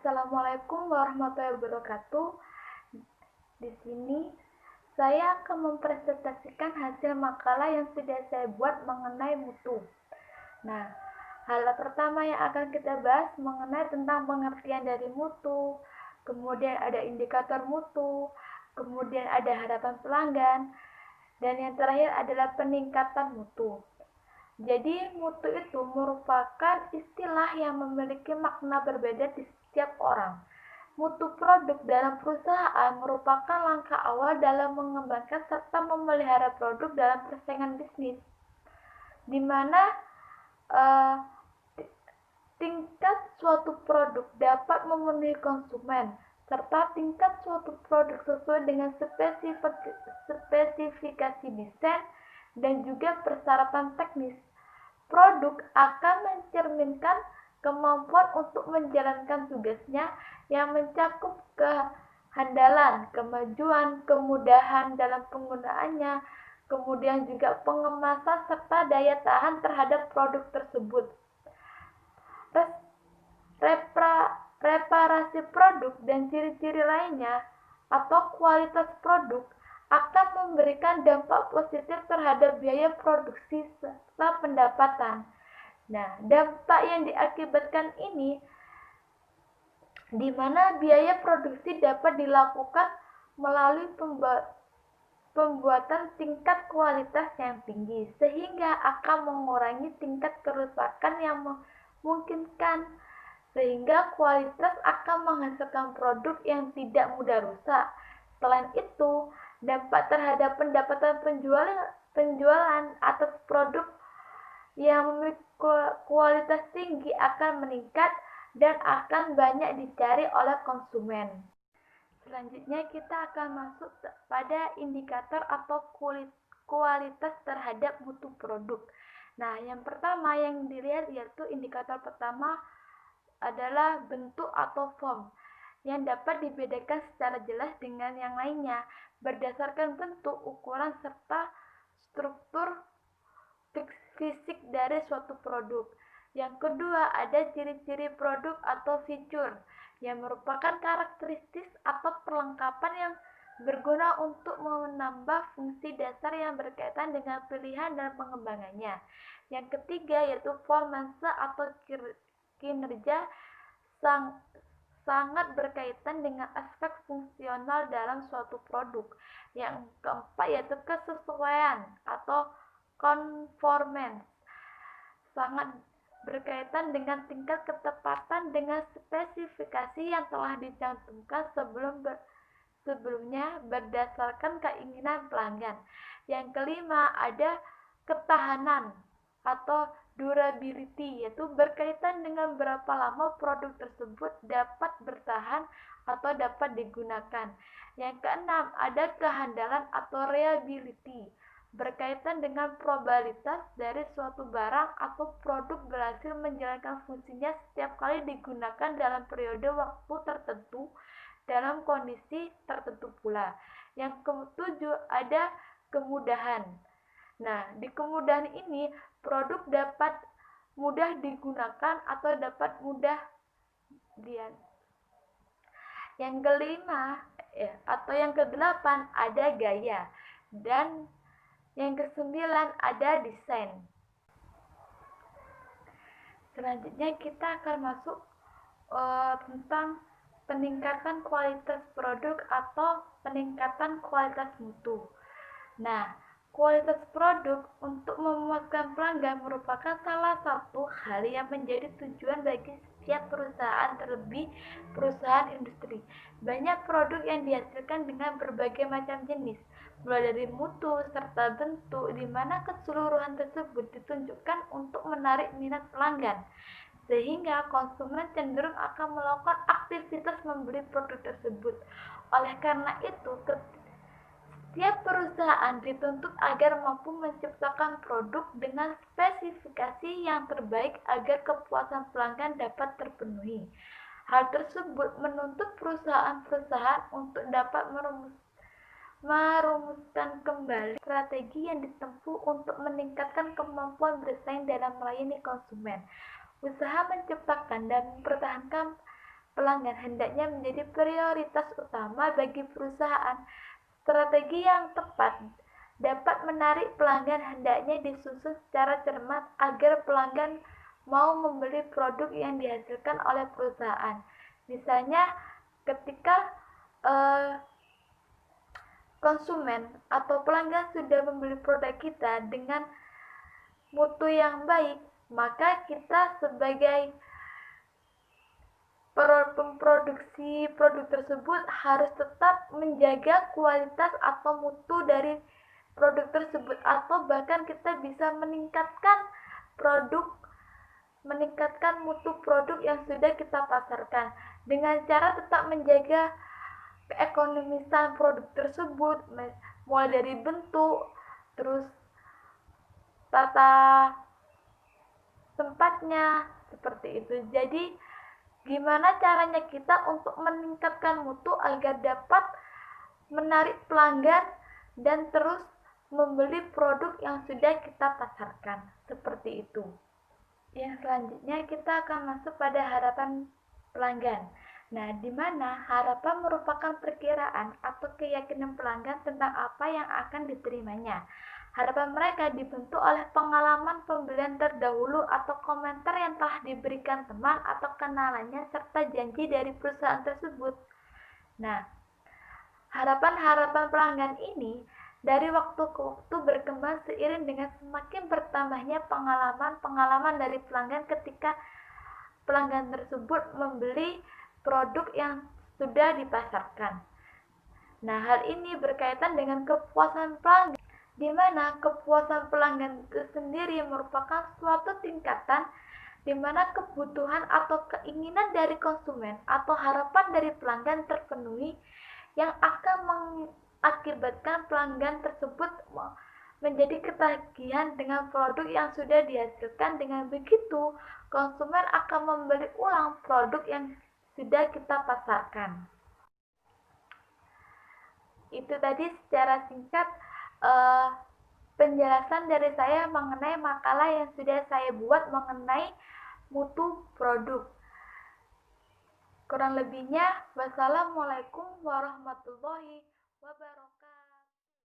Assalamualaikum warahmatullahi wabarakatuh. Di sini saya akan mempresentasikan hasil makalah yang sudah saya buat mengenai mutu. Nah, hal pertama yang akan kita bahas mengenai tentang pengertian dari mutu, kemudian ada indikator mutu, kemudian ada harapan pelanggan, dan yang terakhir adalah peningkatan mutu. Jadi, mutu itu merupakan istilah yang memiliki makna berbeda di setiap orang. Mutu produk dalam perusahaan merupakan langkah awal dalam mengembangkan serta memelihara produk dalam persaingan bisnis, di mana uh, tingkat suatu produk dapat memenuhi konsumen, serta tingkat suatu produk sesuai dengan spesifikasi desain dan juga persyaratan teknis. Produk akan mencerminkan kemampuan untuk menjalankan tugasnya yang mencakup kehandalan, kemajuan, kemudahan dalam penggunaannya, kemudian juga pengemasan serta daya tahan terhadap produk tersebut. Reparasi produk dan ciri-ciri lainnya atau kualitas produk akan memberikan dampak positif terhadap biaya produksi serta pendapatan. Nah, dampak yang diakibatkan ini di mana biaya produksi dapat dilakukan melalui pembuatan tingkat kualitas yang tinggi, sehingga akan mengurangi tingkat kerusakan yang memungkinkan, sehingga kualitas akan menghasilkan produk yang tidak mudah rusak. Selain itu, dampak terhadap pendapatan penjualan atas produk yang memiliki kualitas tinggi akan meningkat dan akan banyak dicari oleh konsumen. Selanjutnya kita akan masuk pada indikator atau kualitas terhadap mutu produk. Nah, yang pertama yang dilihat yaitu indikator pertama adalah bentuk atau form yang dapat dibedakan secara jelas dengan yang lainnya berdasarkan bentuk, ukuran, serta struktur fisik dari suatu produk. Yang kedua ada ciri-ciri produk atau feature yang merupakan karakteristik atau perlengkapan yang berguna untuk menambah fungsi dasar yang berkaitan dengan pilihan dan pengembangannya. Yang ketiga yaitu performance atau kinerja sangat berkaitan dengan aspek fungsional dalam suatu produk. Yang keempat yaitu kesesuaian atau conformance, sangat berkaitan dengan tingkat ketepatan dengan spesifikasi yang telah dicantumkan sebelumnya berdasarkan keinginan pelanggan. Yang kelima ada ketahanan atau durability, yaitu berkaitan dengan berapa lama produk tersebut dapat bertahan atau dapat digunakan. Yang keenam ada kehandalan atau reliability, berkaitan dengan probabilitas dari suatu barang atau produk berhasil menjalankan fungsinya setiap kali digunakan dalam periode waktu tertentu dalam kondisi tertentu pula. Yang ketujuh ada kemudahan. Nah, di kemudahan ini produk dapat mudah digunakan atau dapat mudah Yang kelima atau yang kedelapan ada gaya, dan yang kesembilan ada desain. Selanjutnya kita akan masuk tentang peningkatan kualitas produk atau peningkatan kualitas mutu. Nah, kualitas produk untuk memuaskan pelanggan merupakan salah satu hal yang menjadi tujuan bagi setiap perusahaan, terlebih perusahaan industri. Banyak produk yang dihasilkan dengan berbagai macam jenis, mulai dari mutu serta bentuk, di mana keseluruhan tersebut ditunjukkan untuk menarik minat pelanggan, sehingga konsumen cenderung akan melakukan aktivitas membeli produk tersebut. Oleh karena itu, setiap perusahaan dituntut agar mampu menciptakan produk dengan spesifikasi yang terbaik agar kepuasan pelanggan dapat terpenuhi. Hal tersebut menuntut perusahaan-perusahaan untuk dapat merumuskan kembali strategi yang ditempuh untuk meningkatkan kemampuan bersaing dalam melayani konsumen. Usaha menciptakan dan mempertahankan pelanggan hendaknya menjadi prioritas utama bagi perusahaan. Strategi yang tepat dapat menarik pelanggan hendaknya disusun secara cermat agar pelanggan mau membeli produk yang dihasilkan oleh perusahaan. Misalnya, ketika konsumen atau pelanggan sudah membeli produk kita dengan mutu yang baik, maka kita sebagai pemproduksi produk tersebut harus tetap menjaga kualitas atau mutu dari produk tersebut, atau bahkan kita bisa meningkatkan mutu produk yang sudah kita pasarkan dengan cara tetap menjaga keekonomisan produk tersebut, mulai dari bentuk, terus tata tempatnya, seperti itu. Jadi gimana caranya kita untuk meningkatkan mutu agar dapat menarik pelanggan dan terus membeli produk yang sudah kita pasarkan, seperti itu. Yang selanjutnya kita akan masuk pada harapan pelanggan. Nah, di mana harapan merupakan perkiraan atau keyakinan pelanggan tentang apa yang akan diterimanya. Harapan mereka dibentuk oleh pengalaman pembelian terdahulu atau komentar yang telah diberikan teman atau kenalannya serta janji dari perusahaan tersebut. Nah, harapan-harapan pelanggan ini dari waktu ke waktu berkembang seiring dengan semakin bertambahnya pengalaman dari pelanggan ketika pelanggan tersebut membeli produk yang sudah dipasarkan. Nah, hal ini berkaitan dengan kepuasan pelanggan, di mana kepuasan pelanggan itu sendiri merupakan suatu tingkatan di mana kebutuhan atau keinginan dari konsumen atau harapan dari pelanggan terpenuhi, yang akan mengakibatkan pelanggan tersebut menjadi ketagihan dengan produk yang sudah dihasilkan. Dengan begitu, konsumen akan membeli ulang produk yang sudah kita pasarkan. Itu tadi secara singkat penjelasan dari saya mengenai makalah yang sudah saya buat mengenai mutu produk. Kurang lebihnya, wassalamualaikum warahmatullahi wabarakatuh.